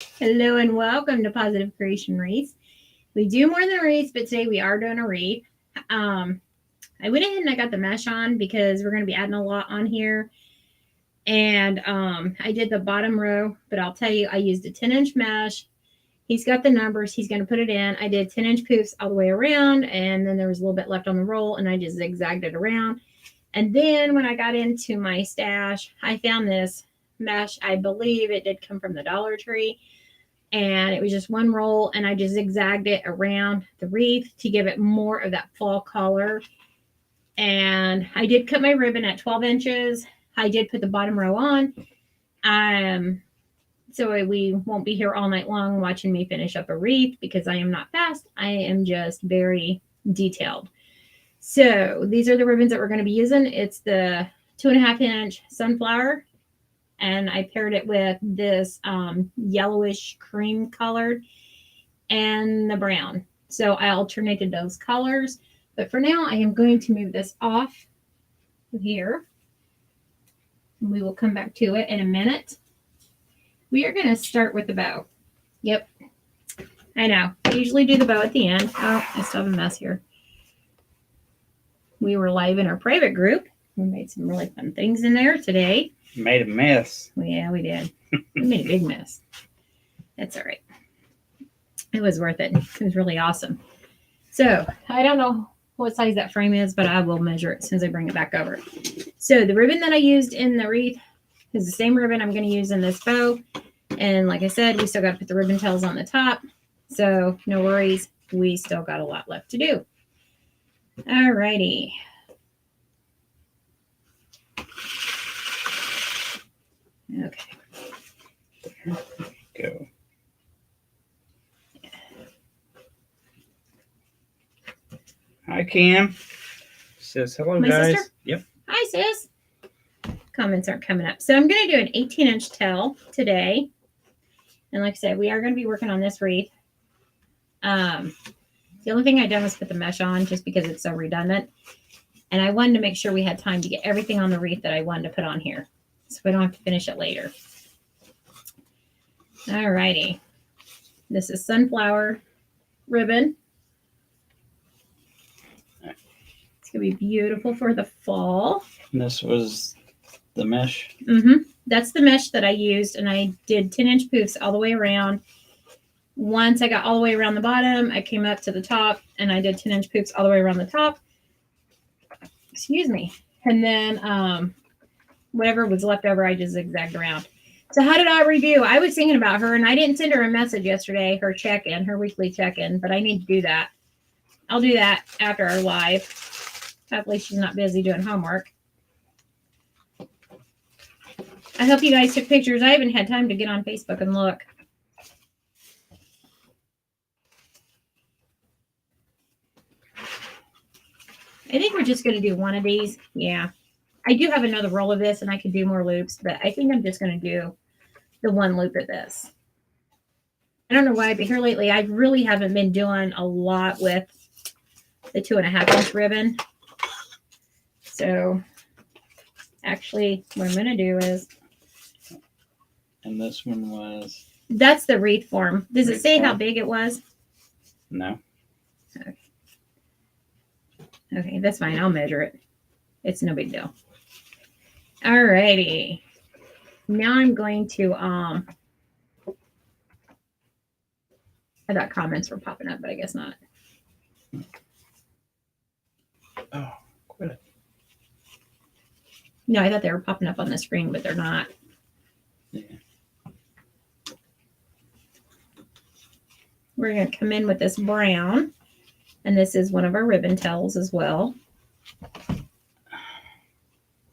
Hello and welcome to Positive Creation Wreath. We do more than wreaths, but today we are doing a wreath. Um, I went ahead and I got the mesh on because we're going to be adding a lot on here. And I did the bottom row, but I'll tell you, I used a 10-inch mesh. He's got the numbers. He's going to put it in. I did 10-inch poofs all the way around, and then there was a little bit left on the roll, and I just zigzagged it around. And then when I got into my stash, I found this mesh. I believe it did come from the Dollar Tree, and it was just one roll, and I just zigzagged it around the wreath to give it more of that fall color. And I did cut my ribbon at 12 inches. I did put the bottom row on. So we won't be here all night long watching me finish up a wreath because I am not fast. I am just very detailed. So these are the ribbons that we're going to be using. It's the 2.5-inch sunflower, and I paired it with this yellowish cream colored and the brown. So I alternated those colors. But for now, I am going to move this off here. We will come back to it in a minute. We are going to start with the bow. Yep. I know. I usually do the bow at the end. Oh, I still have a mess here. We were live in our private group. We made some really fun things in there today. Made a mess. Well, yeah, we did. We made a big mess. That's all right. It was worth it. It was really awesome. So I don't know what size that frame is, but I will measure it as soon as I bring it back over. So the ribbon that I used in the wreath is the same ribbon I'm going to use in this bow. And like I said, we still got to put the ribbon tails on the top. So no worries. We still got a lot left to do. All righty. Okay. Go. Hi, Cam. Says hello, My guys. sister? Yep. Hi, sis. Comments aren't coming up. So I'm going to do an 18-inch tail today. And like I said, we are going to be working on this wreath. The only thing I done was put the mesh on just because it's so redundant. And I wanted to make sure we had time to get everything on the wreath that I wanted to put on here, so we don't have to finish it later. All righty. This is sunflower ribbon. It's going to be beautiful for the fall. And this was the mesh. That's the mesh that I used, and I did 10-inch poofs all the way around. Once I got all the way around the bottom, I came up to the top, and I did 10-inch poofs all the way around the top. Excuse me. And then whatever was left over, I just zigzagged around. So how did I review? I was thinking about her, and I didn't send her a message yesterday, her check-in, her weekly check-in, but I need to do that. I'll do that after our live. Hopefully she's not busy doing homework. I hope you guys took pictures. I haven't had time to get on Facebook and look. I think we're just going to do one of these. Yeah. I do have another roll of this, and I could do more loops, but I think I'm just going to do the one loop of this. I don't know why, but here lately, I really haven't been doing a lot with the 2.5-inch ribbon. So actually, what I'm going to do is... And this one was... That's the wreath form. Does it say form. how big it was? No. Okay, that's fine. I'll measure it. It's no big deal. All righty. Now I'm going to... I thought comments were popping up, but I guess not. Oh, quit it. No, I thought they were popping up on the screen, but they're not. Yeah. We're going to come in with this brown, and this is one of our ribbon tails as well.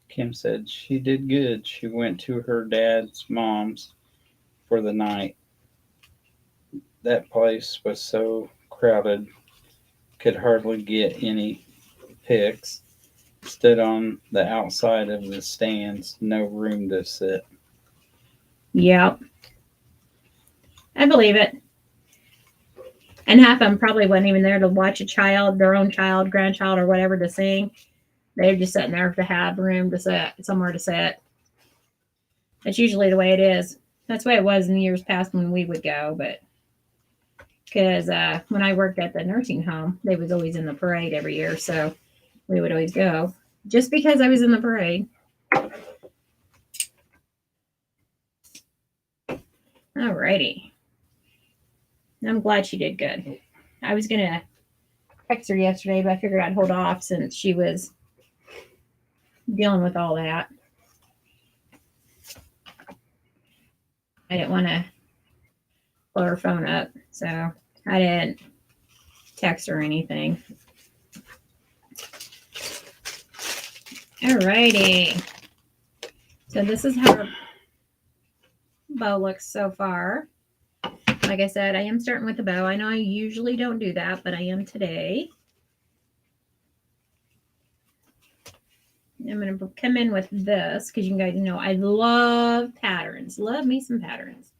Kim said she did good. She went to her dad's mom's for the night. That place was so crowded, could hardly get any pics. Stood on the outside of the stands, no room to sit. Yep. I believe it. And half of them probably wasn't even there to watch a child, their own child, grandchild, or whatever to sing. They're just sitting there to have room to sit, somewhere to sit. That's usually the way it is. That's the way it was in the years past when we would go, but because when I worked at the nursing home, they was always in the parade every year, so we would always go just because I was in the parade. Alrighty. I'm glad she did good. I was gonna text her yesterday, but I figured I'd hold off since she was dealing with all that. I didn't want to blow her phone up, so I didn't text her or anything. Alrighty. So this is how our bow looks so far. Like I said, I am starting with the bow. I know I usually don't do that, but I am today. I'm going to come in with this because you guys know I love patterns. Love me some patterns.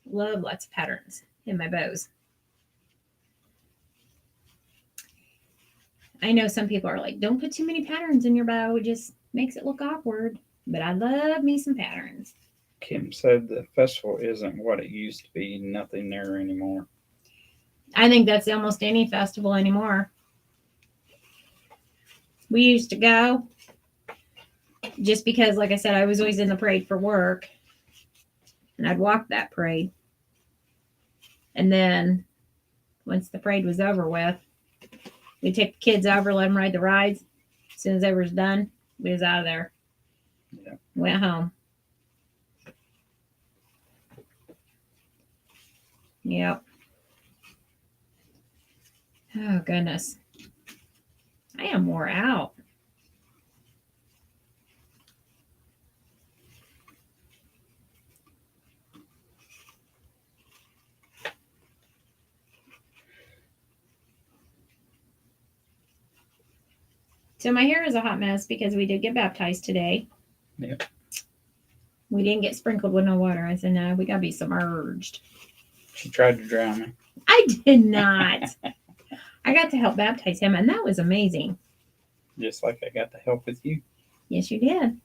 Love lots of patterns in my bows. I know some people are like, don't put too many patterns in your bow. It just makes it look awkward. But I love me some patterns. Kim said the festival isn't what it used to be. Nothing there anymore. I think that's almost any festival anymore. We used to go just because, like I said, I was always in the parade for work. And I'd walk that parade. And then once the parade was over with, we'd take the kids over, let them ride the rides. As soon as they was done, we was out of there. Yeah. Went home. Yep. Oh, goodness. I am wore out. So my hair is a hot mess because we did get baptized today. Yep. We didn't get sprinkled with no water. I said, no, we got to be submerged. She tried to drown me. I did not. I got to help baptize him, and that was amazing. Just like I got to help with you. Yes, you did.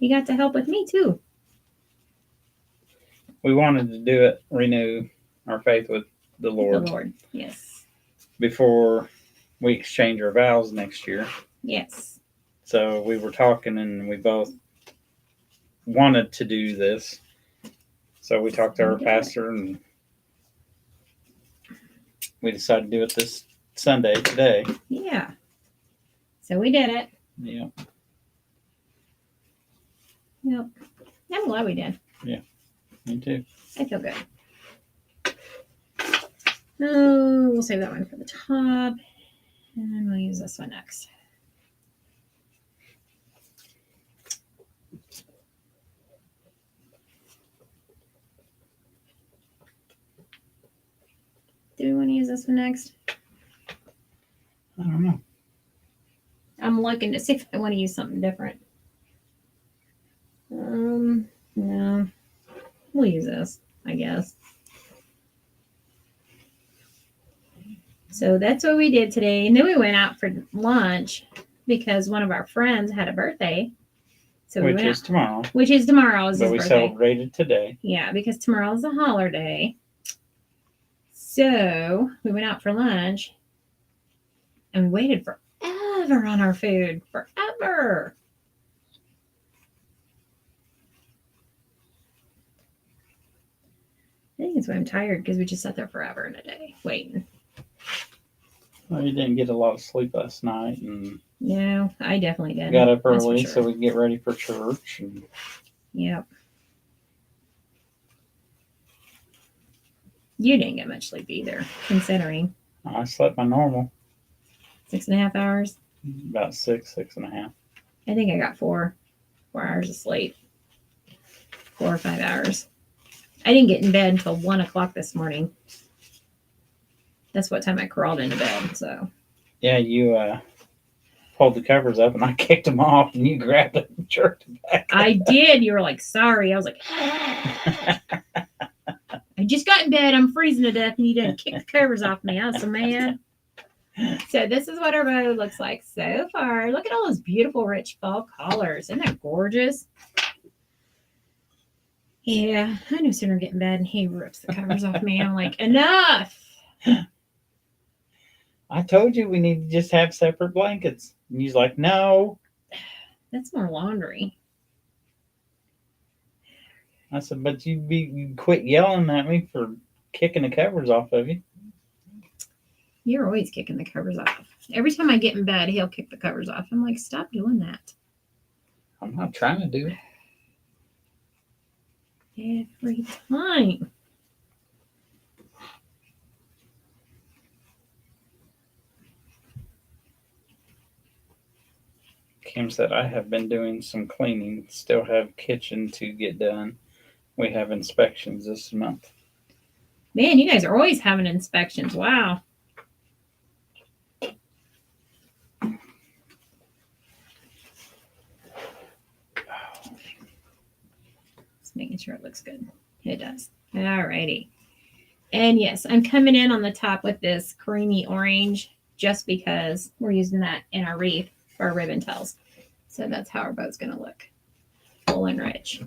You got to help with me, too. We wanted to do it, renew our faith with the Lord. The Lord, yes. Before we exchange our vows next year. Yes. So we were talking and we both wanted to do this. So we talked to our pastor and we decided to do it this Sunday today. Yeah. So we did it. Yeah. Yep. I'm glad we did. Yeah. Me too. I feel good. Oh, we'll save that one for the top. And we'll use this one next. Do we want to use this one next? I don't know. I'm looking to see if I want to use something different. No. We'll use this, I guess. So that's what we did today. And then we went out for lunch because one of our friends had a birthday. So Which is tomorrow. Which is tomorrow is his But we birthday. celebrated today. Yeah, because tomorrow is a holiday. So we went out for lunch and we waited forever on our food. Forever. I think it's why I'm tired because we just sat there forever in a day waiting. Well, you didn't get a lot of sleep last night and No, I definitely didn't. got up That's for early sure. so we could get ready for church. And Yep. You didn't get much sleep either, considering I slept my normal, 6.5 hours. about 6.5. I think I got 4 hours of sleep. 4 or 5 hours. I didn't get in bed until 1 o'clock this morning. That's what time I crawled into bed. So Yeah, you pulled the covers up and I kicked them off and you grabbed it and jerked it back. I did. You were like, sorry. I was like, I just got in bed. I'm freezing to death, and you didn't kick the covers off me. I was so mad. So this is what our bow looks like so far. Look at all those beautiful, rich fall colors. Isn't that gorgeous? Yeah, I no sooner get in bed and he rips the covers off me. I'm like, enough. I told you we need to just have separate blankets. And he's like, no. That's more laundry. I said, but you'd quit yelling at me for kicking the covers off of you. You're always kicking the covers off. Every time I get in bed, he'll kick the covers off. I'm like, stop doing that. I'm not trying to do it. Every time. Kim said, I have been doing some cleaning. Still have kitchen to get done. We have inspections this month. Man, you guys are always having inspections. Wow. Just making sure it looks good. It does. Alrighty. And yes, I'm coming in on the top with this creamy orange just because we're using that in our wreath for our ribbon tails. So that's how our boat's going to look. Full and rich.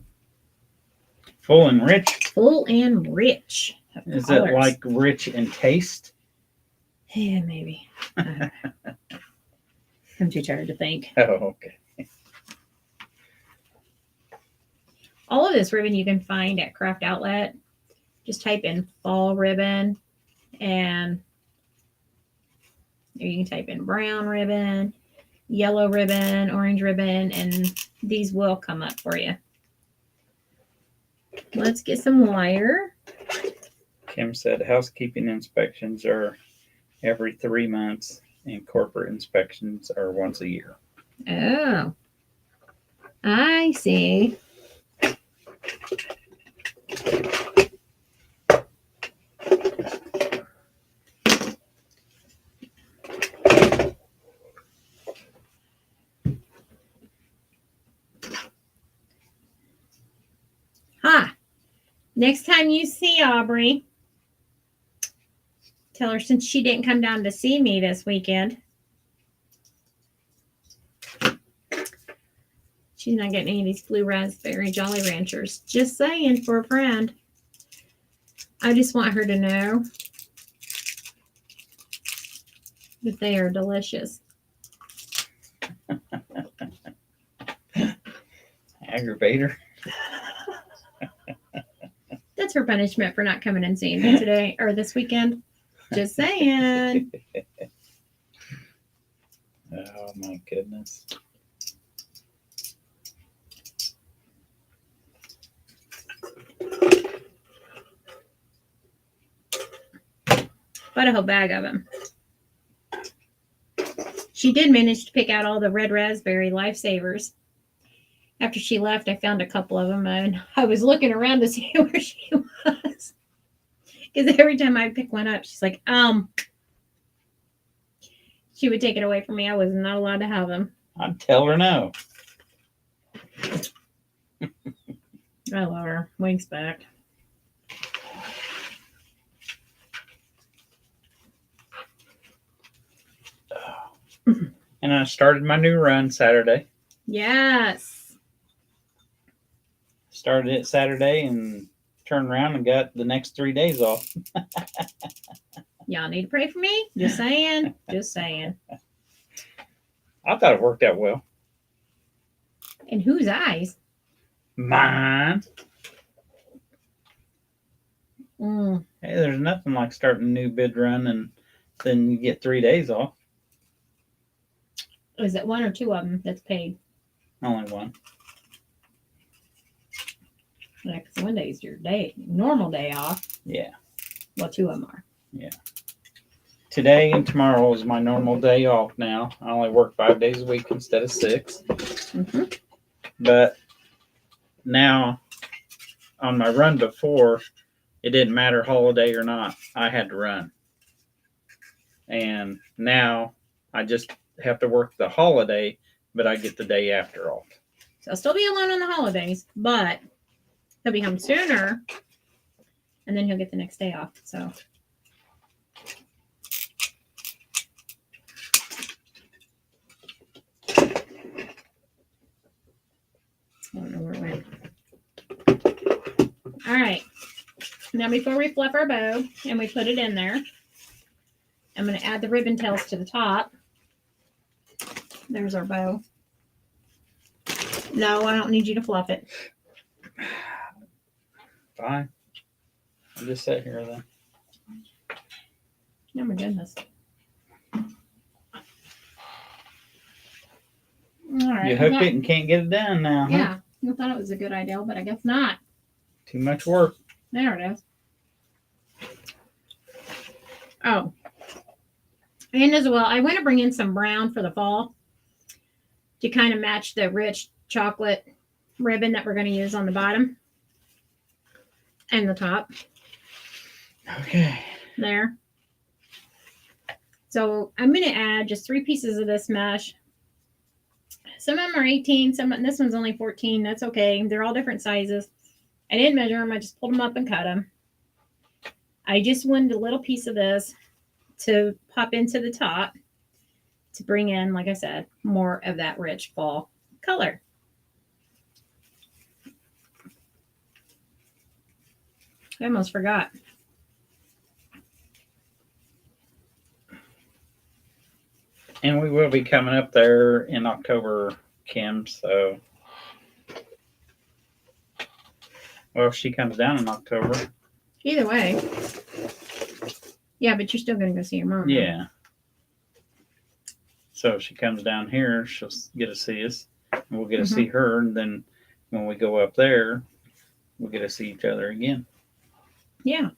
Full and rich? Full and rich. Is it like rich in taste? Yeah, maybe. I'm too tired to think. Oh, okay. All of this ribbon you can find at Craft Outlet. Just type in fall ribbon and you can type in brown ribbon, yellow ribbon, orange ribbon, and these will come up for you. Let's get some wire. Kim said housekeeping inspections are every 3 months and corporate inspections are once a year. Oh, I see. Ha! Next time you see Aubrey, tell her since she didn't come down to see me this weekend, she's not getting any of these blue raspberry Jolly Ranchers. Just saying, for a friend. I just want her to know that they are delicious. Aggravator. That's her punishment for not coming and seeing me today or this weekend. Just saying. Oh my goodness. Bought a whole bag of them. She did manage to pick out all the red raspberry lifesavers. After she left, I found a couple of them, and I was looking around to see where she was. Because every time I pick one up, she's like, she would take it away from me. I was not allowed to have them. I'd tell her no. I love her. Wings back. And I started my new run Saturday. Yes. Started it Saturday and turned around and got the next 3 days off. Y'all need to pray for me? Just saying. Just saying. I thought it worked out well. In whose eyes? Mine. Mm. Hey, there's nothing like starting a new bid run and then you get 3 days off. Was it one or two of them that's paid? Only one. Yeah, because one day's your day, normal day off. Yeah. Well, two of them are. Yeah. Today and tomorrow is my normal day off now. I only work 5 days a week instead of 6. Mm-hmm. But now on my run before, it didn't matter holiday or not. I had to run. And now I just have to work the holiday, but I get the day after off. So I'll still be alone on the holidays, but he'll be home sooner, and then he'll get the next day off. So I don't know where it went. All right. Now, before we fluff our bow and we put it in there, I'm going to add the ribbon tails to the top. There's our bow. No, I don't need you to fluff it. Fine. I'll just sit here then. Oh my goodness. All right. You hooked it and can't get it done now. Huh? Yeah. I thought it was a good idea, but I guess not. Too much work. There it is. Oh. And as well, I want to bring in some brown for the fall to kind of match the rich chocolate ribbon that we're going to use on the bottom and the top. Okay. There. So I'm going to add just 3 pieces of this mesh. Some of them are 18, this one's only 14. That's okay. They're all different sizes. I didn't measure them. I just pulled them up and cut them. I just wanted a little piece of this to pop into the top to bring in, like I said, more of that rich fall color. I almost forgot. And we will be coming up there in October, Kim, so. Well, if she comes down in October. Either way. Yeah, but you're still going to go see your mom. Yeah. So if she comes down here, she'll get to see us. And we'll get to see her. And then when we go up there, we'll get to see each other again. Yeah.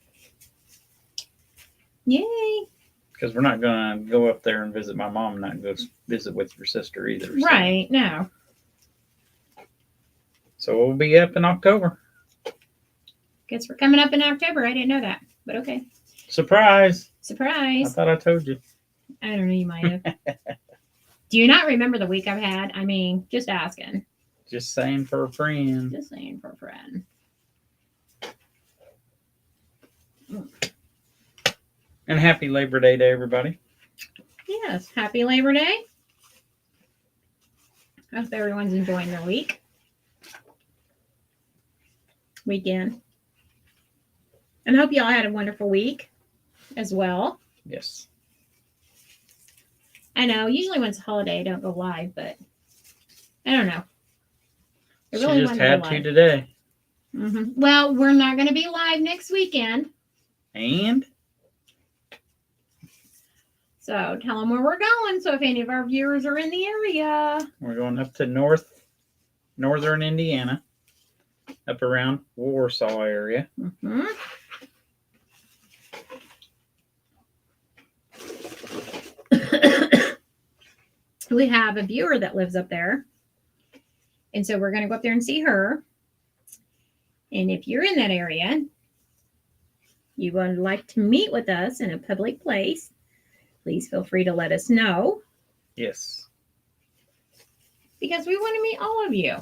Yay. Because we're not going to go up there and visit my mom and not go visit with your sister either. So. Right, no. So we'll be up in October. Guess we're coming up in October. I didn't know that, but okay. Surprise. Surprise. I thought I told you. I don't know, you might have. Do you not remember the week I've had? I mean, just asking. Just saying for a friend. Just saying for a friend. And happy Labor Day to everybody. Yes, happy Labor Day. I hope everyone's enjoying their weekend. And I hope you all had a wonderful week as well. Yes. I know, usually when it's a holiday, I don't go live, but I don't know. I She just had to today. Well, we're not going to be live next weekend. And? So tell them where we're going. So if any of our viewers are in the area. We're going up to northern Indiana, up around Warsaw area. We have a viewer that lives up there. And so we're going to go up there and see her. And if you're in that area, you would like to meet with us in a public place, please feel free to let us know. Yes. Because we want to meet all of you.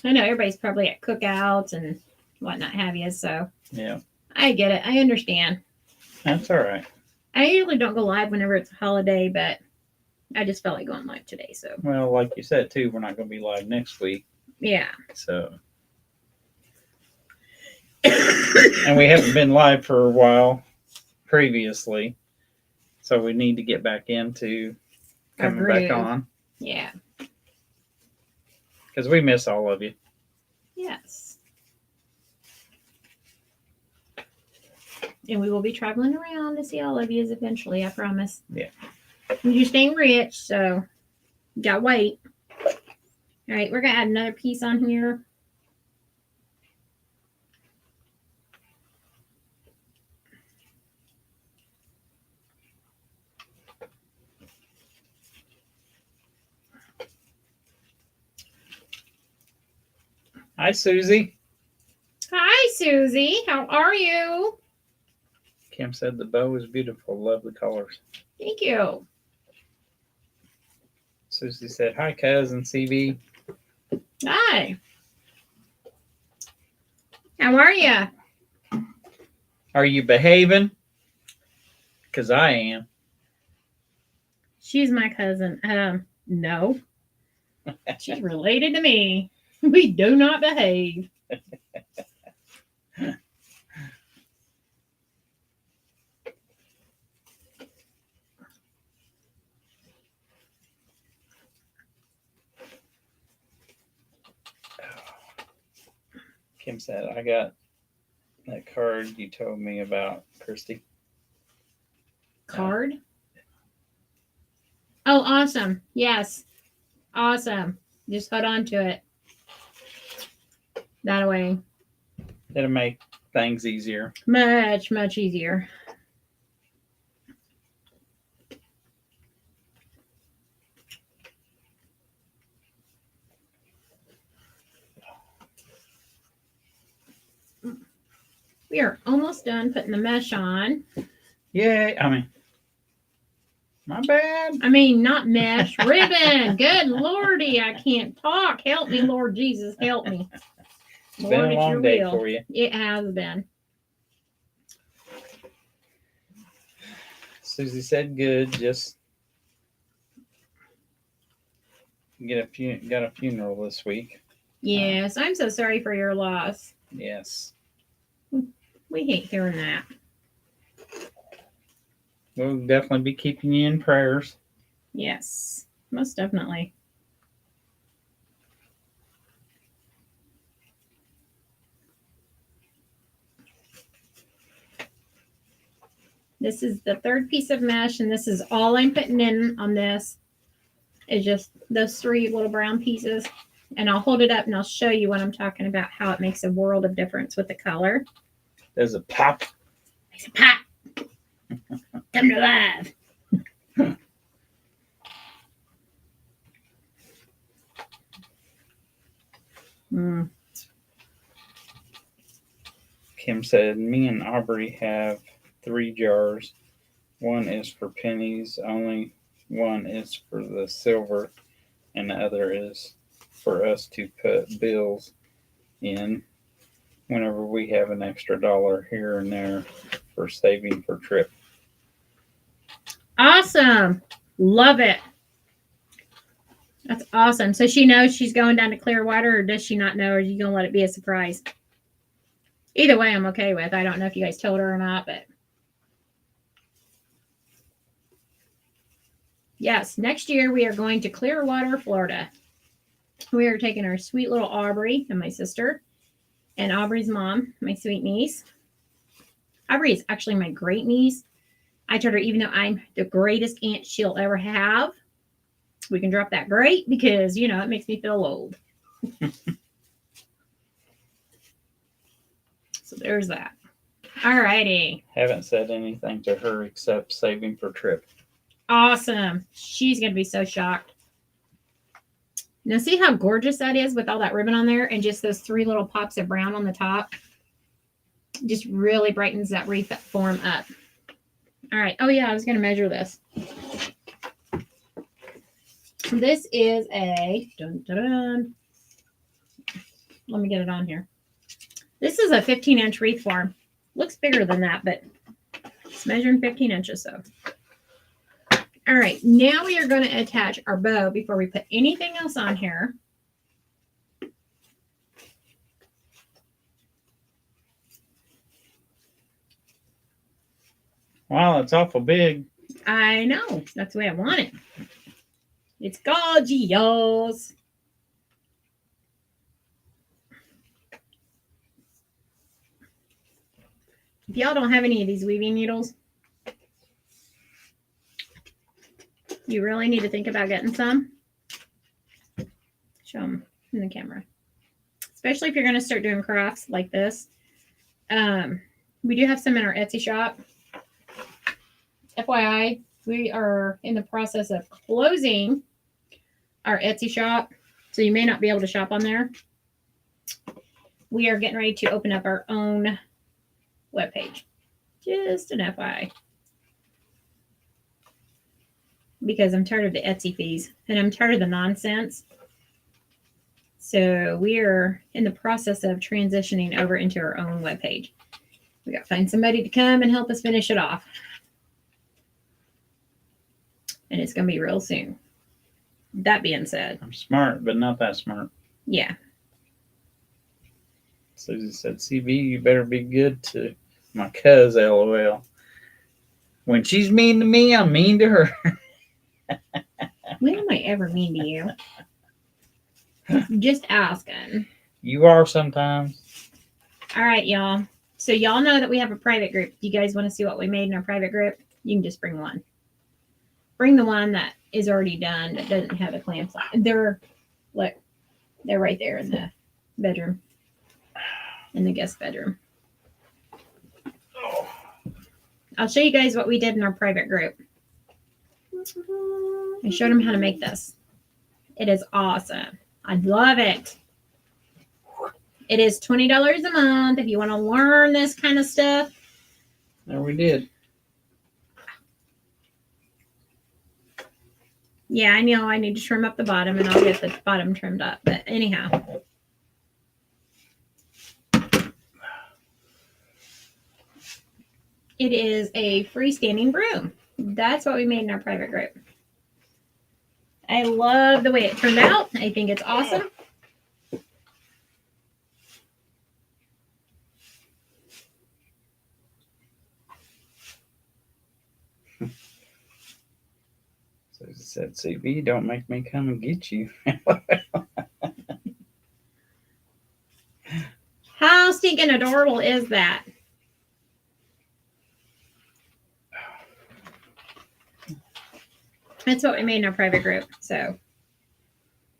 I know everybody's probably at cookouts and whatnot have you, so yeah, I get it. I understand. That's all right. I usually don't go live whenever it's a holiday, but I just felt like going live today. So well, like you said too, we're not going to be live next week. Yeah. So and we haven't been live for a while previously, so we need to get back into coming back on. Yeah. Because we miss all of you. Yes. And we will be traveling around to see all of you eventually, I promise. Yeah. You're staying rich, so you gotta wait. All right, we're gonna add another piece on here. Hi, Susie. Hi, Susie. How are you? Kim said the bow is beautiful. Lovely colors. Thank you. Susie said, hi, cousin CB. Hi. How are you? Are you behaving? Because I am. She's my cousin. No. She's related to me. We do not behave. Kim said, I got that card you told me about, Christy. Card? Oh, awesome. Yes. Awesome. Just hold on to it. That way. It'll make things easier. Much, much easier. We are almost done putting the mesh on. Yay. I mean, my bad. I mean, not mesh, ribbon. Good lordy, I can't talk. Help me, Lord Jesus, help me. It's been a long day for you. It has been. Susie said good. Just got a funeral this week. Yes, I'm so sorry for your loss. Yes. We hate hearing that. We'll definitely be keeping you in prayers. Yes, most definitely. This is the third piece of mesh, and this is all I'm putting in on this. Is just those three little brown pieces. And I'll hold it up and I'll show you what I'm talking about, how it makes a world of difference with the color. There's a pop. Makes a pop. Come to life. Kim said, me and Aubrey have 3 jars. One is for pennies only. One is for the silver. And the other is for us to put bills in whenever we have an extra dollar here and there for saving for trip. Awesome. Love it. That's awesome. So she knows she's going down to Clearwater, or does she not know? Or are you going to let it be a surprise? Either way, I'm okay with. I don't know if you guys told her or not, but yes, next year we are going to Clearwater, Florida. We are taking our sweet little Aubrey and my sister, and Aubrey's mom, my sweet niece. Aubrey is actually my great niece. I told her, even though I'm the greatest aunt she'll ever have, we can drop that great because, you know, it makes me feel old. So there's that. All righty. Haven't said anything to her except saving for trip. Awesome. She's going to be so shocked. Now, see how gorgeous that is with all that ribbon on there and just those 3 little pops of brown on the top? Just really brightens that wreath form up. All right. Oh, yeah, I was going to measure this. This is a... Dun, dun, dun. Let me get it on here. This is a 15-inch wreath form. Looks bigger than that, but it's measuring 15 inches, so. All right, now we are going to attach our bow before we put anything else on here. Wow, it's awful big. I know. That's the way I want it. It's gorgeous. If y'all don't have any of these weaving needles, you really need to think about getting some. Show them in the camera. Especially if you're going to start doing crafts like this. We do have some in our Etsy shop. FYI, we are in the process of closing our Etsy shop, so you may not be able to shop on there. We are getting ready to open up our own webpage. Just an FYI. Because I'm tired of the Etsy fees and I'm tired of the nonsense. So we're in the process of transitioning over into our own webpage. We got to find somebody to come and help us finish it off. And it's going to be real soon. That being said, I'm smart, but not that smart. yeah. Susie said, CB, you better be good to my cuz, LOL. When she's mean to me, I'm mean to her. When am I ever mean to you? Just asking. You are sometimes. All right, y'all. So y'all know that we have a private group. If you guys want to see what we made in our private group, you can just bring one. Bring the one that is already done that doesn't have a clamp. They're right there in the bedroom, in the guest bedroom. I'll show you guys what we did in our private group. I showed them how to make this. It is awesome. I love it. It is $20 a month if you want to learn this kind of stuff. There we did. Yeah, I know I need to trim up the bottom, and I'll get the bottom trimmed up. But anyhow. It is a freestanding broom. That's what we made in our private group. I love the way it turned out. I think it's awesome. Susie said, CB, don't make me come and get you. How stinking adorable is that? That's what we made in our private group. So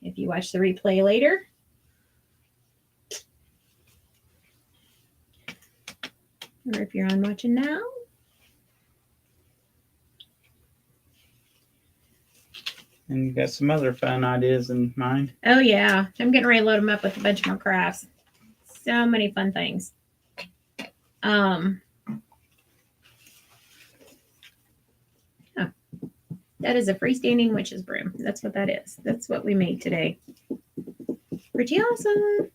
if you watch the replay later, or if you're on watching now, And you got some other fun ideas in mind. oh yeah, I'm getting ready to load them up with a bunch more crafts. So many fun things. That is a freestanding witch's broom. That's what that is. That's what we made today. Pretty awesome.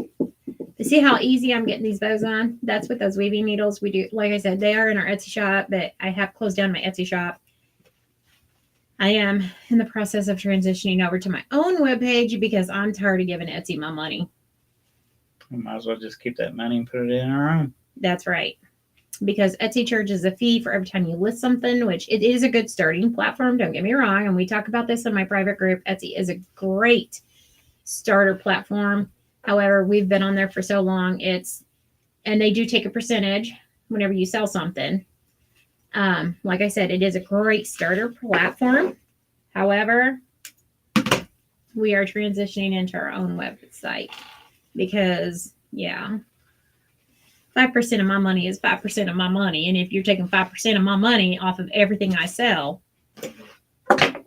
You see how easy I'm getting these bows on? That's with those weaving needles. We do, like I said, they are in our Etsy shop, but I have closed down my Etsy shop. I am in the process of transitioning over to my own webpage because I'm tired of giving Etsy my money. We might as well just keep that money and put it in our own. That's right. Because Etsy charges a fee for every time you list something, which it is a good starting platform. Don't get me wrong. And we talk about this in my private group. Etsy is a great starter platform. However, we've been on there for so long. And they do take a percentage whenever you sell something. Like I said, it is a great starter platform. However, we are transitioning into our own website because, yeah, 5% of my money is 5% of my money. And if you're taking 5% of my money off of everything I sell, go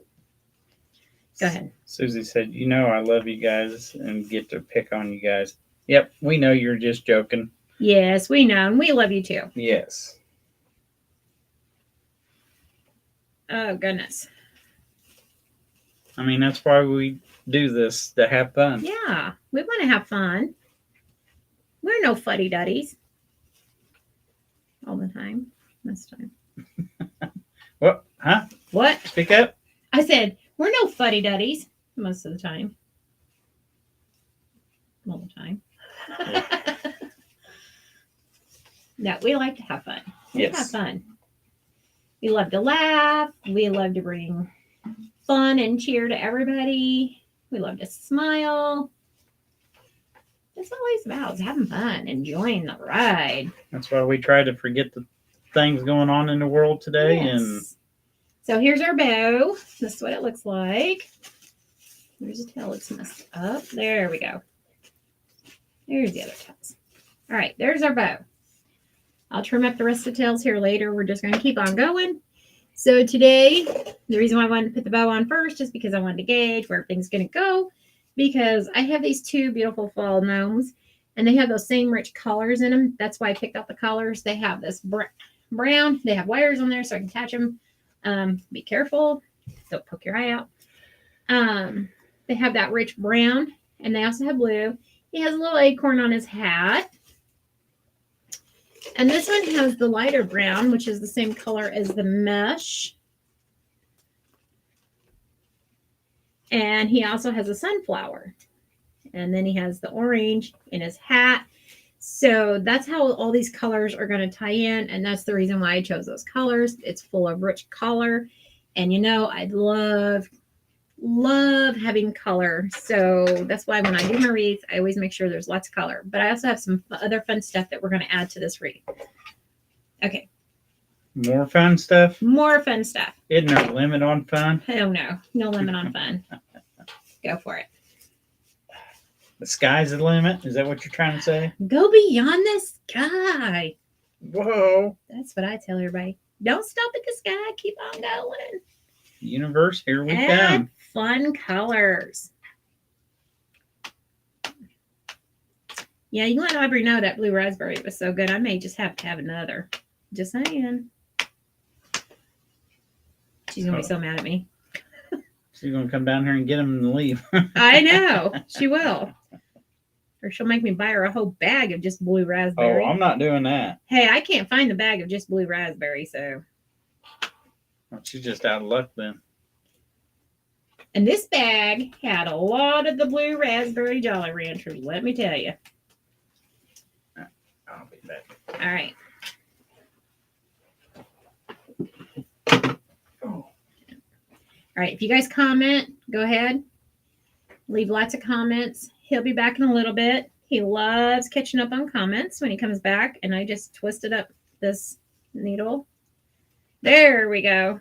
ahead. Susie said, you know, I love you guys and get to pick on you guys. Yep, we know you're just joking. Yes, we know. And we love you too. Yes. Oh, goodness. I mean, that's why we do this, to have fun. Yeah, we want to have fun. We're no fuddy-duddies. All the time. This time. What? Huh? What? Speak up. I said, we're no fuddy-duddies most of the time. All the time. No, we like to have fun. We have fun. We love to laugh. We love to bring fun and cheer to everybody. We love to smile. That's all it's about, is having fun, enjoying the ride. That's why we try to forget the things going on in the world today. Yes. And so here's our bow. This is what it looks like. There's a tail that's messed up. There we go. There's the other tails. All right, there's our bow. I'll trim up the rest of the tails here later. We're just going to keep on going. So today, the reason why I wanted to put the bow on first is because I wanted to gauge where everything's going to go. Because I have these two beautiful fall gnomes, and they have those same rich colors in them. That's why I picked out the colors. They have this brown. They have wires on there so I can attach them. Be careful. Don't poke your eye out. They have that rich brown, And they also have blue. He has a little acorn on his hat. And this one has the lighter brown, which is the same color as the mesh. And he also has a sunflower. And then he has the orange in his hat. So that's how all these colors are going to tie in. And that's the reason why I chose those colors. It's full of rich color. And you know, I love having color. So that's why when I do my wreath, I always make sure there's lots of color. But I also have some other fun stuff that we're going to add to this wreath. Okay. More fun stuff? More fun stuff. Isn't there a limit on fun? Oh, no. No limit on fun. Go for it. The sky's the limit? Is that what you're trying to say? Go beyond the sky. Whoa. That's what I tell everybody. Don't stop at the sky. Keep on going. Universe, here we Add come. fun colors. Yeah, you let Aubrey know that blue raspberry was so good. I may just have to have another. Just saying. She's going to be so mad at me. She's going to come down here and get them and leave. I know. She will. Or she'll make me buy her a whole bag of just blue raspberry. Oh, I'm not doing that. Hey, I can't find the bag of just blue raspberry, so. Well, she's just out of luck then. And this bag had a lot of the blue raspberry Jolly Ranchers, let me tell you. I'll be back. All right. Oh. All right, if you guys comment, go ahead. Leave lots of comments. He'll be back in a little bit. He loves catching up on comments when he comes back. And I just twisted up this needle. There we go.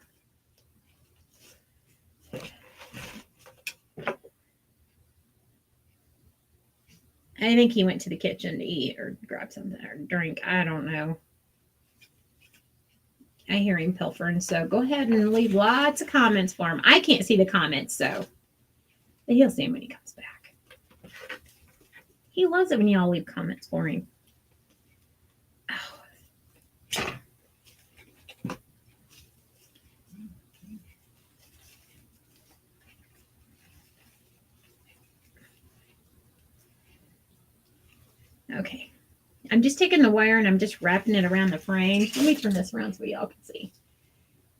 I think he went to the kitchen to eat or grab something or drink. I don't know. I hear him pilfering. So go ahead and leave lots of comments for him. I can't see the comments, so but he'll see them when he comes back. He loves it when y'all leave comments for him. Oh. Okay. I'm just taking the wire and I'm just wrapping it around the frame. Let me turn this around so y'all can see.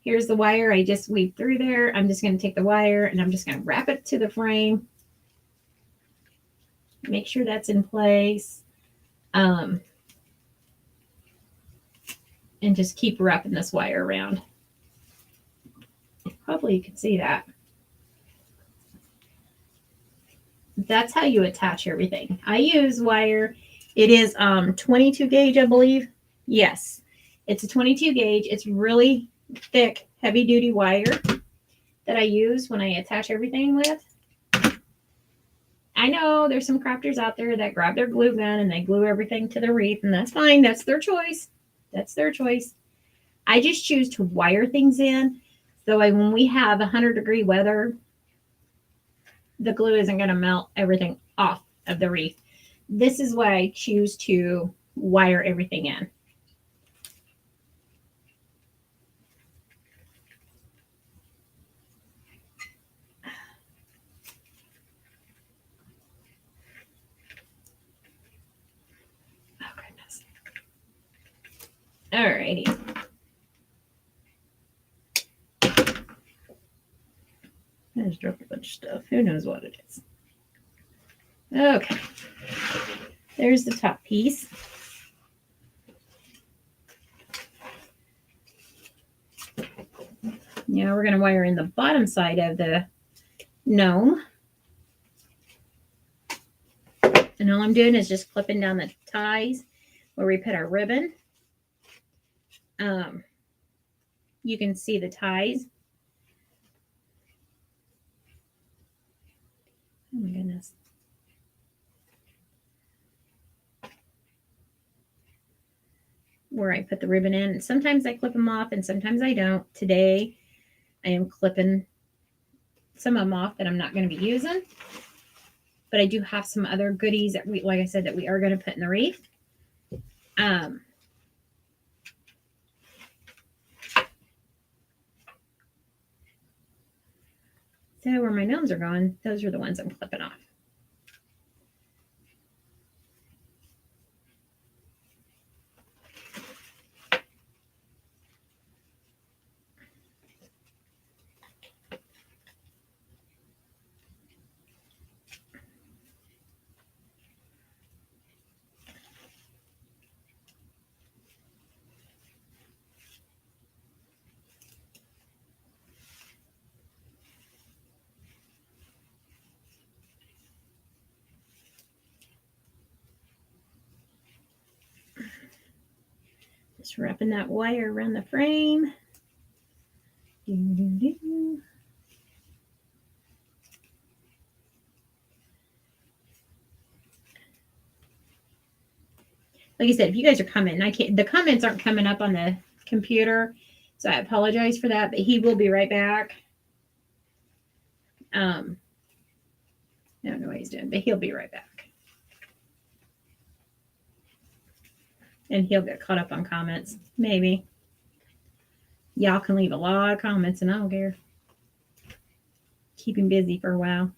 Here's the wire I just weaved through there. I'm just going to take the wire and I'm just going to wrap it to the frame. Make sure that's in place. And just keep wrapping this wire around. Hopefully you can see that. That's how you attach everything. I use wire. It is 22 gauge, I believe. Yes, it's a 22 gauge. It's really thick, heavy duty wire that I use when I attach everything with. I know there's some crafters out there that grab their glue gun and they glue everything to the wreath, and that's fine. That's their choice. That's their choice. I just choose to wire things in. So when we have 100-degree weather, the glue isn't going to melt everything off of the wreath. This is why I choose to wire everything in. Oh, goodness. All righty. I just dropped a bunch of stuff. Who knows what it is? Okay. There's the top piece. Now we're going to wire in the bottom side of the gnome. And all I'm doing is just clipping down the ties where we put our ribbon. You can see the ties. Oh my goodness. Where I put the ribbon in. Sometimes I clip them off and sometimes I don't. Today I am clipping some of them off that I'm not going to be using. But I do have some other goodies that we, like I said, that we are going to put in the wreath. So where my gnomes are going, those are the ones I'm clipping off. Just wrapping that wire around the frame. Doo-doo-doo. Like I said, if you guys are coming, the comments aren't coming up on the computer, so I apologize for that, but he will be right back. I don't know what he's doing, but he'll be right back. And he'll get caught up on comments, maybe. Y'all can leave a lot of comments and I don't care. Keep him busy for a while.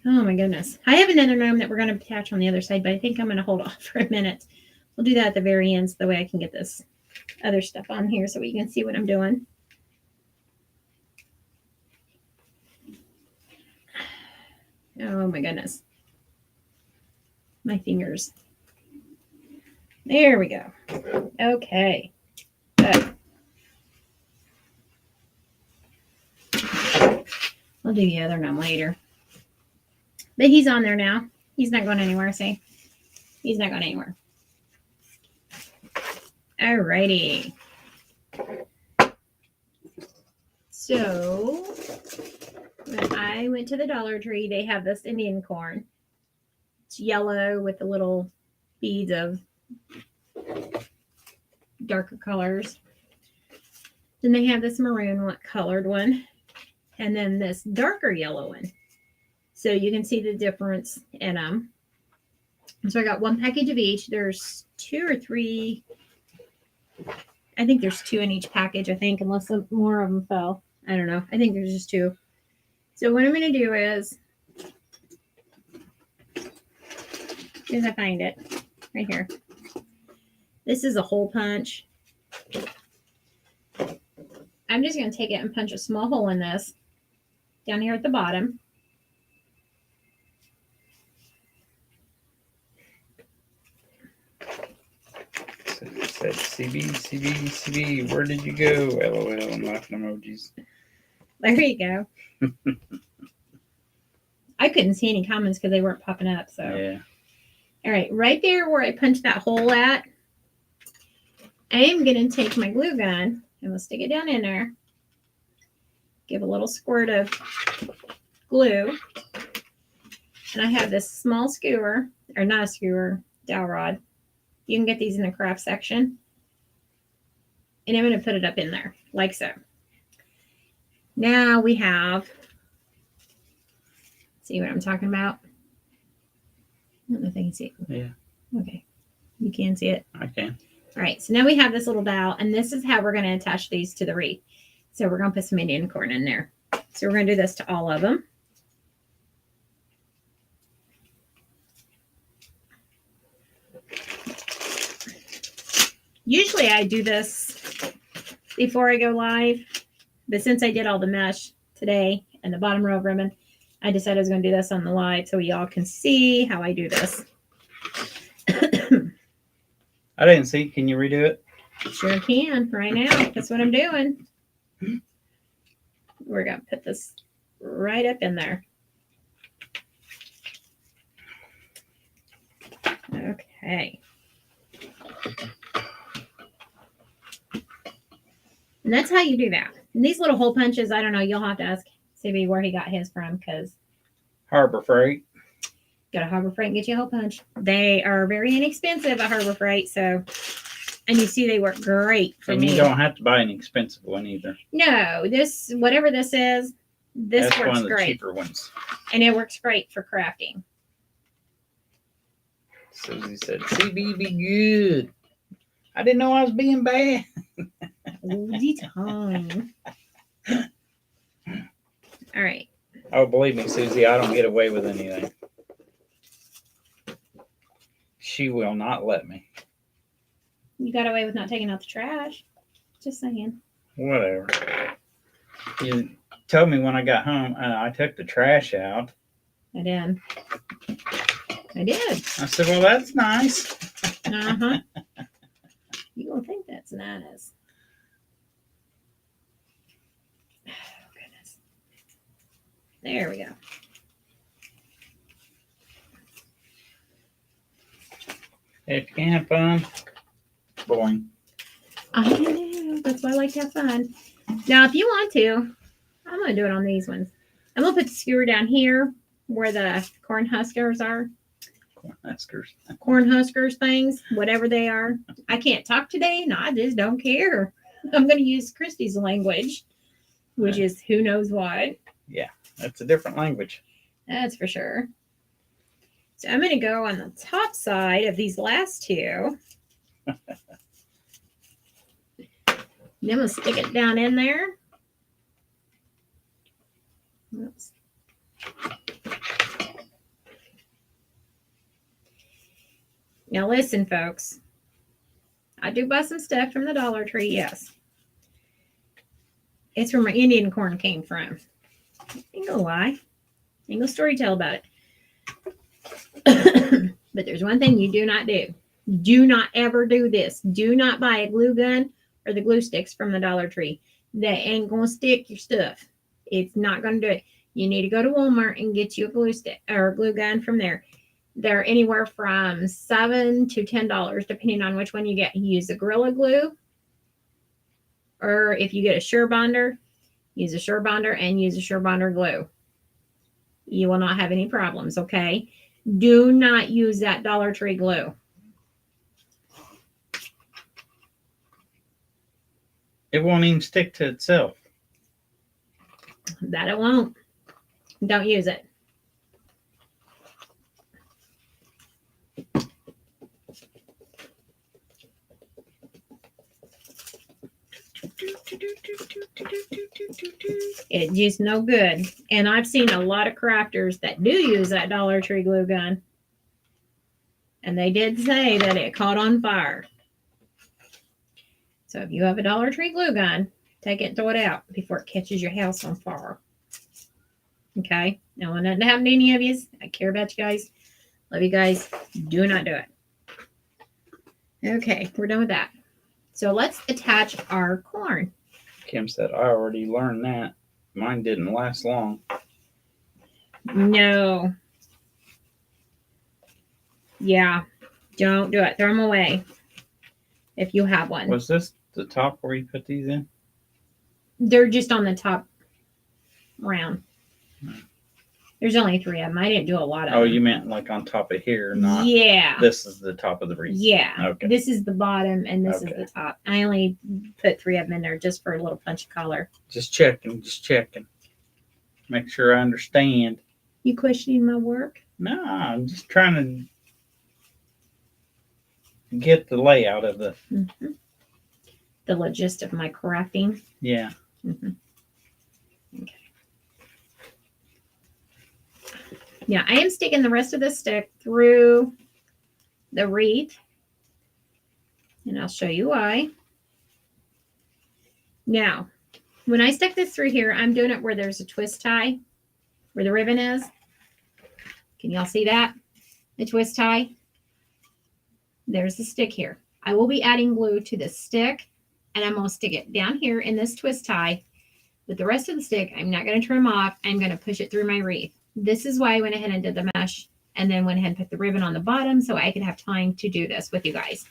Oh my goodness. I have another gnome that we're going to attach on the other side, but I think I'm going to hold off for a minute. We'll do that at the very end so the way I can get this other stuff on here so we can see what I'm doing. Oh my goodness. My fingers. There we go. Okay. Good. I'll do the other gnome later. But he's on there now. He's not going anywhere, see? He's not going anywhere. Alrighty. So, when I went to the Dollar Tree, they have this Indian corn. It's yellow with the little beads of darker colors. Then they have this maroon colored one. And then this darker yellow one. So you can see the difference in them. So I got one package of each. There's 2 or 3. I think there's 2 in each package, I think, unless more of them fell. I don't know. I think there's just 2. So what I'm going to do is, as I find it, right here. This is a hole punch. I'm just going to take it and punch a small hole in this down here at the bottom. It said CB, where did you go? LOL, and laughing emojis. There you go. I couldn't see any comments because they weren't popping up. So Yeah. All right, right there where I punched that hole at, I am going to take my glue gun and we'll stick it down in there. Give a little squirt of glue. And I have this small skewer, or not a skewer, dowel rod. You can get these in the craft section. And I'm going to put it up in there, like so. Now we have, see what I'm talking about? I don't know if I can see it. Yeah. Okay. You can see it? I can. All right. So now we have this little dowel, and this is how we're going to attach these to the wreath. So we're going to put some Indian corn in there. So we're going to do this to all of them. Usually I do this before I go live, but since I did all the mesh today and the bottom row of ribbon, I decided I was going to do this on the live so y'all can see how I do this. I didn't see. Can you redo it? Sure can right now. That's what I'm doing. We're going to put this right up in there. Okay. And that's how you do that. And these little hole punches, I don't know. You'll have to ask CB where he got his from because Harbor Freight. go to Harbor Freight and get you a hole punch. They are very inexpensive at Harbor Freight, so and you see they work great for And me. you don't have to buy an expensive one either. No, this whatever this is, this That's works one of the great, cheaper ones. and it works great for crafting. Susie said, "CB be good." I didn't know I was being bad. All the time. All right. Oh, believe me, Susie, I don't get away with anything. She will not let me. You got away with not taking out the trash. Just saying. Whatever. You told me when I got home, I took the trash out. I did. I did. I said, well, that's nice. Uh-huh. You gonna think that's nice. Oh, goodness. There we go. If you can have fun, boing. I know. That's why I like to have fun. Now, if you want to, I'm going to do it on these ones. I'm going to put the skewer down here where the corn huskers are. Cornhuskers. Cornhuskers things, whatever they are. I can't talk today, and I just don't care. I'm going to use Christy's language, which is who knows what. Yeah, that's a different language. That's for sure. So I'm going to go on the top side of these last two. Then we'll stick it down in there. Oops. Now listen, folks. I do buy some stuff from the Dollar Tree, yes. It's where my Indian corn came from. Ain't gonna lie. Ain't gonna story tell about it. But there's one thing you do not do. Do not ever do this. Do not buy a glue gun or the glue sticks from the Dollar Tree. That ain't gonna stick your stuff. It's not gonna do it. You need to go to Walmart and get you a glue stick or a glue gun from there. They're anywhere from $7 to $10, depending on which one you get. You use the Gorilla Glue, or if you get a Sure Bonder, use a Sure Bonder and use a Sure Bonder glue. You will not have any problems, okay? Do not use that Dollar Tree glue. It won't even stick to itself. That it won't. Don't use it. It's just no good. And I've seen a lot of crafters that do use that Dollar Tree glue gun. And they did say that it caught on fire. So if you have a Dollar Tree glue gun, take it and throw it out before it catches your house on fire. Okay? I don't want nothing to happen to any of you. I care about you guys. Love you guys. Do not do it. Okay, we're done with that. So let's attach our corn. Kim said, I already learned that. Mine didn't last long. No. Yeah, don't do it. Throw them away if you have one. Was this the top where you put these in? They're just on the top round. There's only 3 of them. I didn't do a lot of them. Oh, you meant like on top of here, not Yeah. this is the top of the wreath. Yeah. Okay. This is the bottom and this Okay. is the top. I only put 3 of them in there just for a little punch of color. Just checking. Make sure I understand. You questioning my work? No, I'm just trying to get the layout of the. Mm-hmm. The logist of my crafting. Yeah. Mm-hmm. Okay. Now I am sticking the rest of the stick through the wreath, and I'll show you why. Now, when I stick this through here, I'm doing it where there's a twist tie, where the ribbon is. Can y'all see that? The twist tie. There's the stick here. I will be adding glue to the stick, and I'm going to stick it down here in this twist tie. But the rest of the stick, I'm not going to trim off. I'm going to push it through my wreath. This is why I went ahead and did the mesh and then went ahead and put the ribbon on the bottom so I could have time to do this with you guys.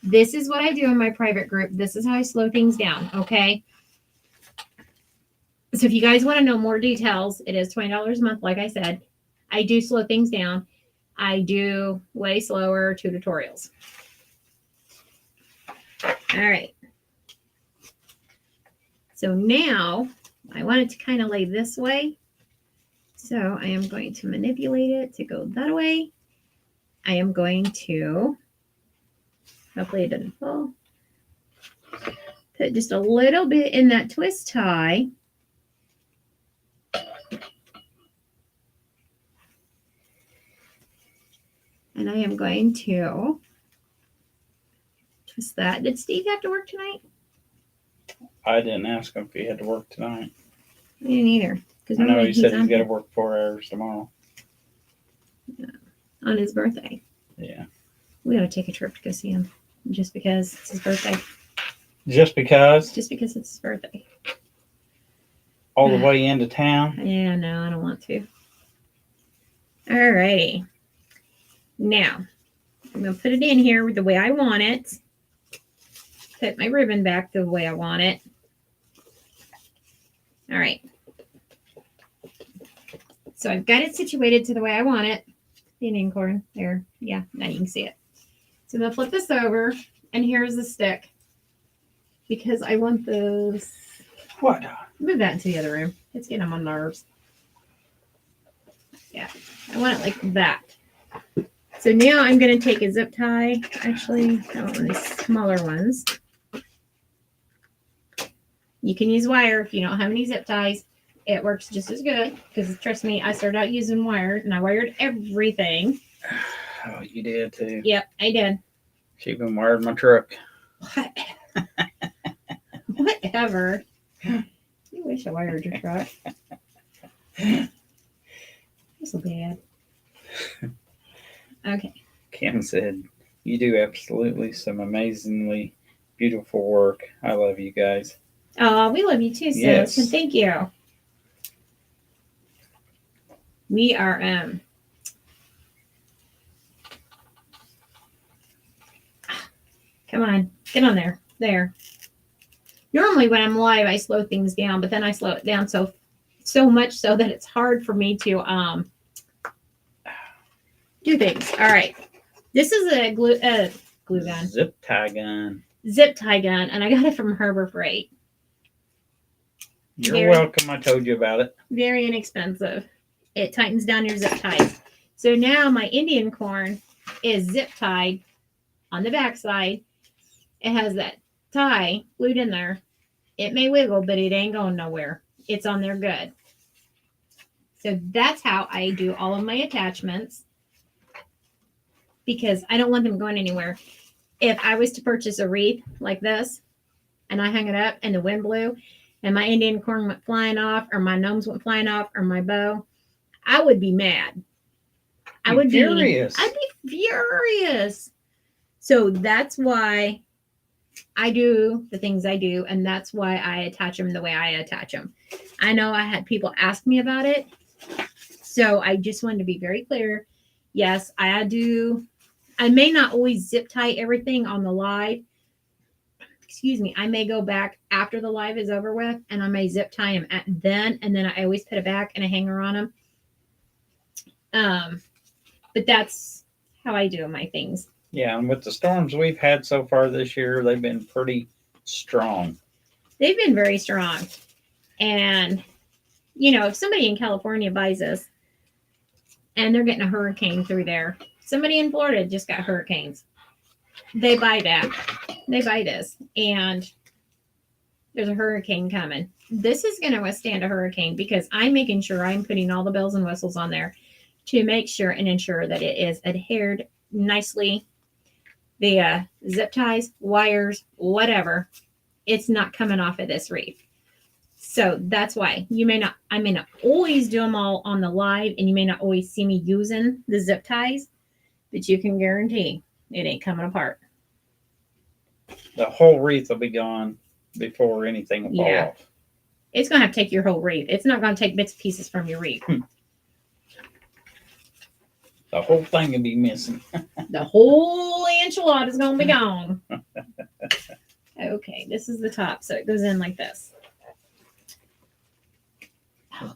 This is what I do in my private group. This is how I slow things down, okay? So if you guys want to know more details, it is $20 a month, like I said. I do slow things down. I do way slower tutorials. All right. So now I want it to kind of lay this way. So I am going to manipulate it to go that way. I am going to, hopefully it doesn't fall, put just a little bit in that twist tie. And I am going to twist that. Did Steve have to work tonight? I didn't ask him if he had to work tonight. I didn't either. I know he said he's got to work 4 hours tomorrow. On his birthday. Yeah. We ought to take a trip to go see him. Just because it's his birthday. Just because? Just because it's his birthday. All the way into town? Yeah, no, I don't want to. Alrighty. Now, I'm going to put it in here the way I want it. Put my ribbon back the way I want it. All right. So I've got it situated to the way I want it. The Indian corn there. Yeah, now you can see it. So I'm going to flip this over, and here's the stick. Because I want those. What? Move that into the other room. It's getting on my nerves. Yeah, I want it like that. So now I'm going to take a zip tie. Actually, I want one of these smaller ones. You can use wire if you don't have any zip ties. It works just as good because trust me, I started out using wire and I wired everything. Oh, you did too. Yep, I did. She even wired my truck. What? Whatever. You wish I wired your truck. So bad. Okay. Kim said, "You do absolutely some amazingly beautiful work. I love you guys." Oh, we love you too, sis. Yes. And thank you. We are come on, get on there. There. Normally when I'm live I slow things down, but then I slow it down so much so that it's hard for me to do things. All right. This is a glue gun. Zip tie gun. Zip tie gun, and I got it from Harbor Freight. You're welcome. I told you about it. Very inexpensive. It tightens down your zip ties. So now my Indian corn is zip tied on the back side. It has that tie glued in there. It may wiggle, but it ain't going nowhere. It's on there good. So that's how I do all of my attachments because I don't want them going anywhere. If I was to purchase a wreath like this and I hung it up and the wind blew and my Indian corn went flying off or my gnomes went flying off or my bow, I would be mad. I would be furious. I'd be furious. So that's why I do the things I do, and that's why I attach them the way I attach them. I know I had people ask me about it, so I just wanted to be very clear. Yes, I do. I may not always zip tie everything on the live. Excuse me. I may go back after the live is over with, and I may zip tie them then, and then I always put it back and a hanger on them. But that's how I do my things. Yeah, and with the storms we've had so far this year, they've been pretty strong. They've been very strong. And, you know, if somebody in California buys this and they're getting a hurricane through there, somebody in Florida just got hurricanes. They buy that. They buy this. And there's a hurricane coming. This is going to withstand a hurricane because I'm making sure I'm putting all the bells and whistles on there to make sure and ensure that it is adhered nicely. The zip ties, wires, whatever, it's not coming off of this wreath. So that's why I may not always do them all on the live, and you may not always see me using the zip ties, but you can guarantee it ain't coming apart. The whole wreath will be gone before anything will fall off. It's going to have to take your whole wreath. It's not going to take bits and pieces from your wreath. The whole thing will be missing. The whole enchilada is going to be gone. Okay, this is the top, so it goes in like this. Oh.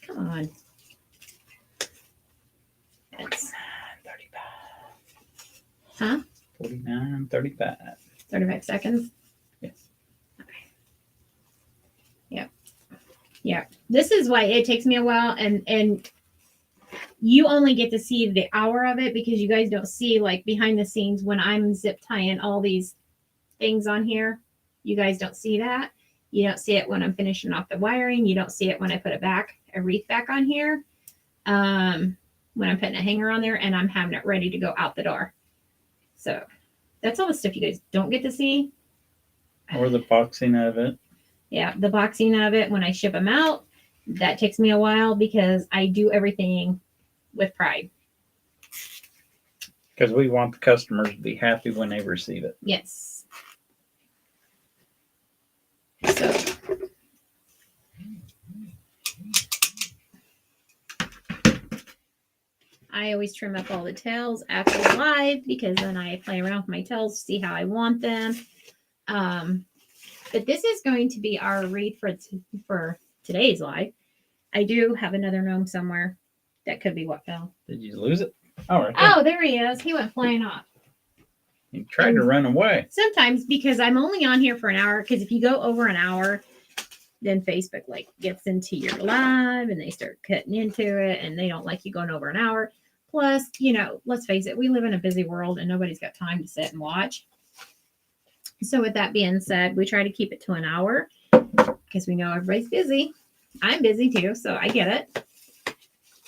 Come on. That's 35. Huh? 49, 35. 35 seconds? Yes. Okay. Yep. Yeah. This is why it takes me a while, and you only get to see the hour of it because you guys don't see like behind the scenes when I'm zip tying all these things on here. You guys don't see that. You don't see it when I'm finishing off the wiring. You don't see it when I put a wreath back on here. When I'm putting a hanger on there and I'm having it ready to go out the door. So that's all the stuff you guys don't get to see. Or the boxing of it. Yeah, the boxing of it when I ship them out. That takes me a while because I do everything with pride. Because we want the customers to be happy when they receive it. Yes. So. I always trim up all the tails after the live because then I play around with my tails to see how I want them. But this is going to be our wreath for today's live. I do have another gnome somewhere. That could be what fell. Did you lose it? Oh, right there. Oh, there he is. He went flying off. He tried to run away. Sometimes because I'm only on here for an hour. Because if you go over an hour, then Facebook like gets into your live and they start cutting into it, and they don't like you going over an hour. Plus, let's face it, we live in a busy world and nobody's got time to sit and watch. So with that being said, we try to keep it to an hour because we know everybody's busy. I'm busy too, so I get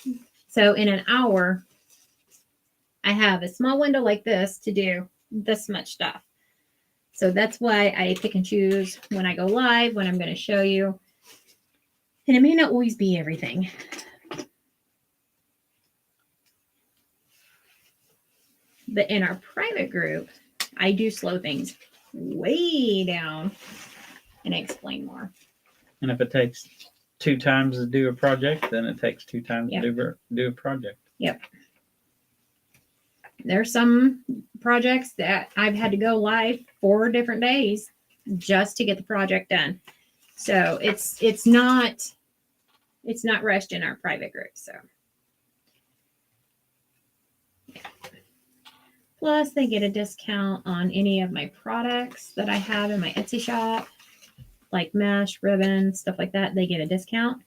it. So in an hour, I have a small window like this to do this much stuff. So that's why I pick and choose when I go live, when I'm going to show you. And it may not always be everything. But in our private group, I do slow things way down and explain more. And if it takes 2 times to do a project, then it takes 2 times to do a project. Yep. There's some projects that I've had to go live 4 different days just to get the project done. So it's not rushed in our private group. So yeah. Plus they get a discount on any of my products that I have in my Etsy shop, like mesh, ribbon, stuff like that. They get a discount.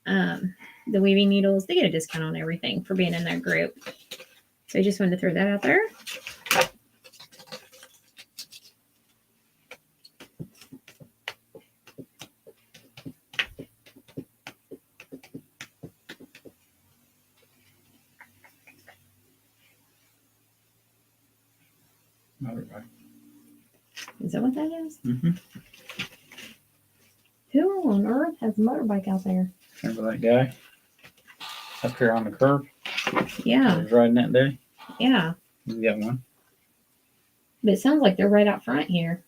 The weaving needles, they get a discount on everything for being in their group. So I just wanted to throw that out there. Motorbike. Is that what that is? Mm-hmm. Who on earth has a motorbike out there? Remember that guy up here on the curb? Yeah. He was riding that day? Yeah. He's got one. But it sounds like they're right out front here.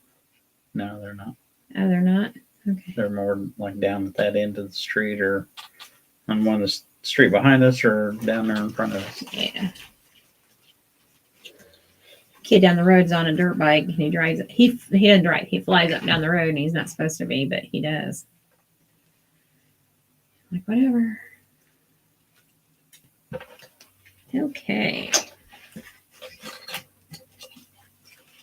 No, they're not. Oh, they're not? Okay. They're more like down at that end of the street or on one of the street behind us or down there in front of us. Yeah. Kid down the road's on a dirt bike and he drives it. He doesn't drive. He flies up down the road and he's not supposed to be, but he does. Like, whatever. Okay.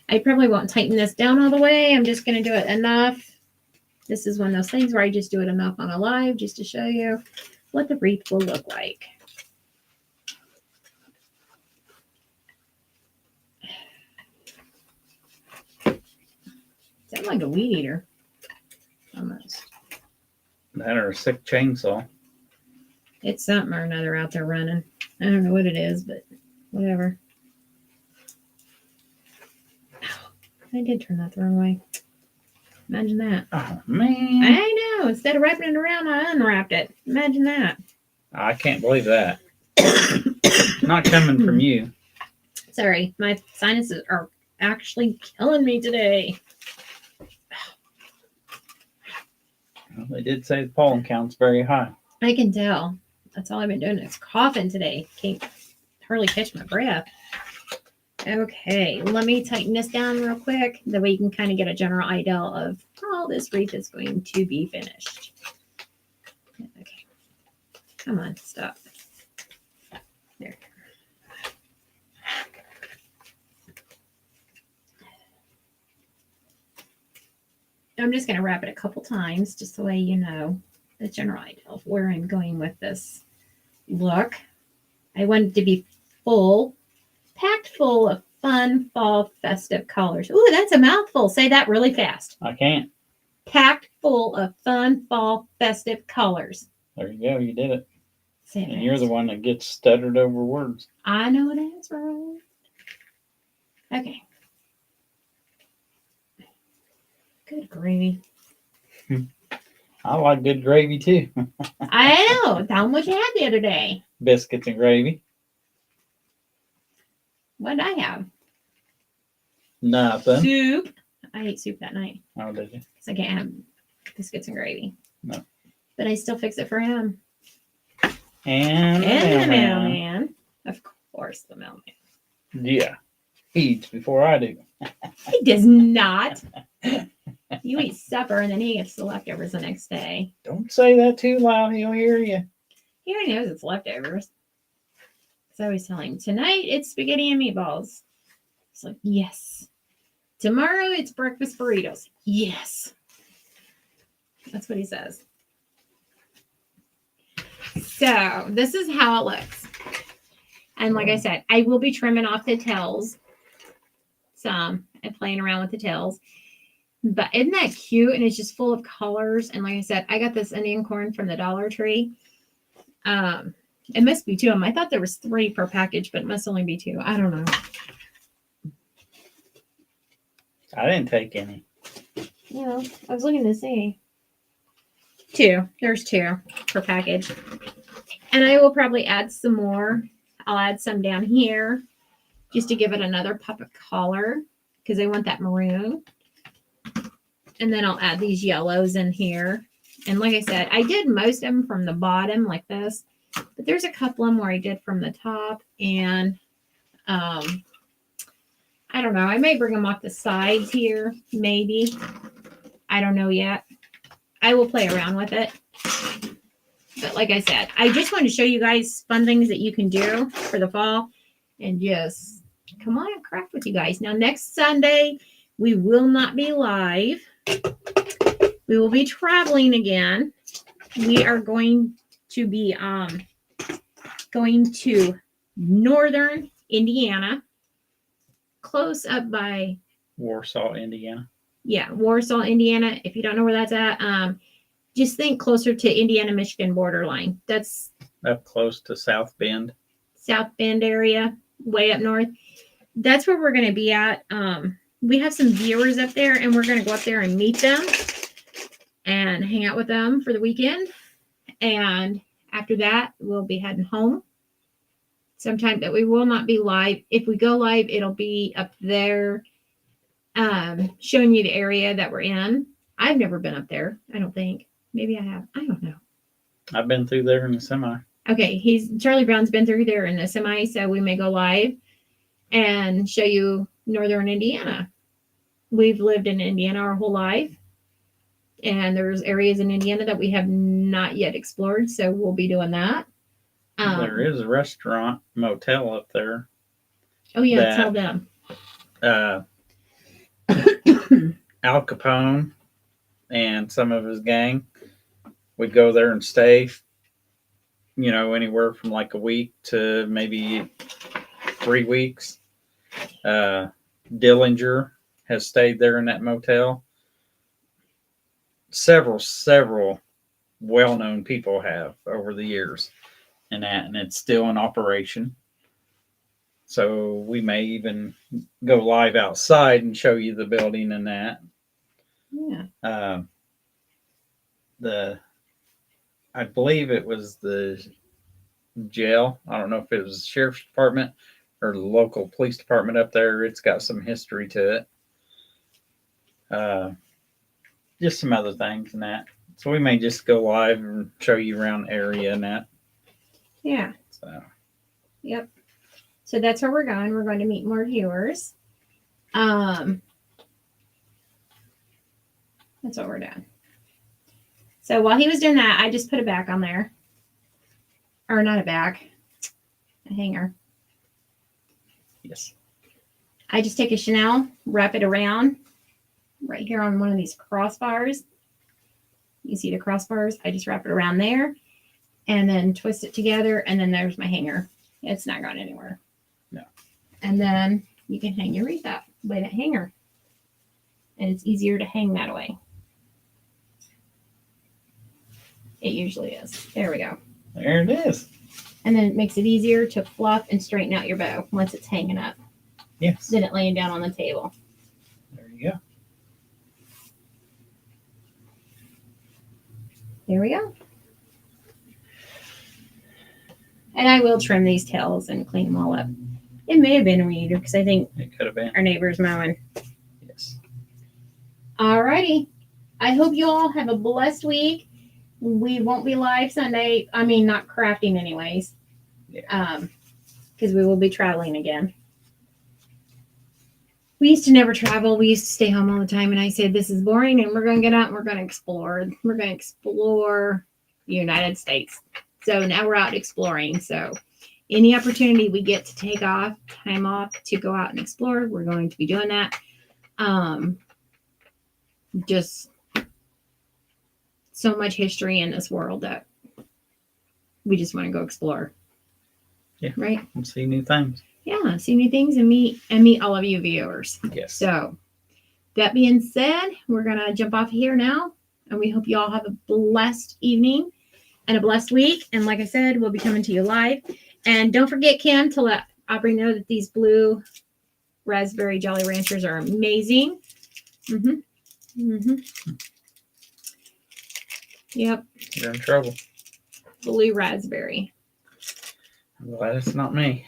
I probably won't tighten this down all the way. I'm just going to do it enough. This is one of those things where I just do it enough on a live just to show you what the wreath will look like. Sounds like a weed eater. Almost. That or a sick chainsaw. It's something or another out there running. I don't know what it is, but whatever. I did turn that the wrong way. Imagine that. Oh, man. I know. Instead of wrapping it around, I unwrapped it. Imagine that. I can't believe that. Not coming from you. Sorry. My sinuses are actually killing me today. Well, they did say the pollen count's very high. I can tell. That's all I've been doing is coughing today. Can't hardly catch my breath. Okay, let me tighten this down real quick. That way you can kind of get a general idea of how this wreath is going to be finished. Okay. Come on, stop. There. I'm just going to wrap it a couple times just so way you know the general idea of where I'm going with this look. I want it to be full, packed full of fun fall festive colors. Ooh, that's a mouthful. Say that really fast. I can't. Packed full of fun fall festive colors. There you go. You did it. Say it And you're the one that gets stuttered over words. I know that's right. Okay. Good gravy. I like good gravy too. I know. Tell them what you had the other day. Biscuits and gravy. What did I have? Nothing. Soup. I ate soup that night. Oh, did you? Because I can't have biscuits and gravy. No. But I still fix it for him. And And the mailman. Of course, the mailman. Yeah. He eats before I do. He does not. You eat supper and then he gets the leftovers the next day. Don't say that too loud. He'll hear you. He already knows it's leftovers. So I always tell him, tonight it's spaghetti and meatballs. He's like, yes. Tomorrow it's breakfast burritos. Yes. That's what he says. So this is how it looks. And like I said, I will be trimming off the tails some and playing around with the tails. But isn't that cute? And it's just full of colors. And like I said, I got this Indian corn from the Dollar Tree. It must be 2 of them. I thought there was 3 per package, but it must only be 2. I don't know. I didn't take any. Yeah, I was looking to see. 2. There's 2 per package. And I will probably add some more. I'll add some down here just to give it another pop of color because I want that maroon. And then I'll add these yellows in here. And like I said, I did most of them from the bottom like this, but there's a couple of them where I did from the top. And I don't know. I may bring them off the sides here, maybe. I don't know yet. I will play around with it. But like I said, I just wanted to show you guys fun things that you can do for the fall and just come on and craft with you guys. Now, next Sunday, we will not be live. We will be traveling again. We are going to be going to northern Indiana, close up by Warsaw, Indiana. Yeah, Warsaw, Indiana. If you don't know where that's at, just think closer to Indiana-Michigan borderline. That's up close to South Bend. South Bend area, way up north. That's where we're going to be at. We have some viewers up there, and we're going to go up there and meet them and hang out with them for the weekend. And after that, we'll be heading home sometime. That we will not be live. If we go live, it'll be up there showing you the area that we're in. I've never been up there, I don't think. Maybe I have. I don't know. I've been through there in the semi. Okay, Charlie Brown's been through there in the semi, so we may go live and show you northern Indiana. We've lived in Indiana our whole life, and there's areas in Indiana that we have not yet explored, so we'll be doing that. There is a restaurant, motel up there. Oh yeah, tell them. Al Capone and some of his gang would go there and stay, anywhere from like a week to maybe 3 weeks. Dillinger has stayed there in that motel. Several well-known people have over the years and it's still in operation. So we may even go live outside and show you the building and that. Yeah. I believe it was the jail. I don't know if it was the sheriff's department or the local police department up there. It's got some history to it. Just some other things and that. So we may just go live and show you around the area and that. Yeah. So. Yep. So that's where we're going. We're going to meet more viewers. That's what we're doing. So while he was doing that, I just put a back on there. Or not a back. A hanger. Yes. I just take a Chanel, wrap it around right here on one of these crossbars. You see the crossbars? I just wrap it around there and then twist it together. And then there's my hanger. It's not going anywhere. No. And then you can hang your wreath up by that hanger. And it's easier to hang that way. It usually is. There we go. There it is. And then it makes it easier to fluff and straighten out your bow once it's hanging up. Yes. Than it laying down on the table. There you go. There we go. And I will trim these tails and clean them all up. It may have been a weed eater because I think it could have been our neighbor's mowing. Yes. Alrighty. I hope you all have a blessed week. We won't be live Sunday. I mean, not crafting anyways. Yeah. because we will be traveling again. We used to never travel. We used to stay home all the time. And I said, this is boring and we're going to get out and we're going to explore. We're going to explore the United States. So now we're out exploring. So any opportunity we get to take time off to go out and explore, we're going to be doing that. Just so much history in this world that we just want to go explore. Yeah. Right? And see new things. Yeah, see new things and meet all of you viewers. Yes. So that being said, we're gonna jump off here now, and we hope you all have a blessed evening and a blessed week. And like I said, we'll be coming to you live. And don't forget, Kim, to let Aubrey know that these blue raspberry Jolly Ranchers are amazing. Yep. You're in trouble. Blue raspberry. I'm glad it's not me.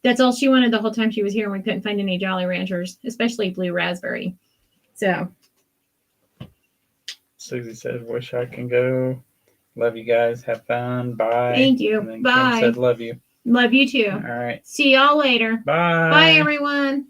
That's all she wanted the whole time she was here, and we couldn't find any Jolly Ranchers, especially blue raspberry. So. Susie said, wish I can go. Love you guys. Have fun. Bye. Thank you. And then Bye. Kim said, love you. Love you too. All right. See y'all later. Bye. Bye, everyone.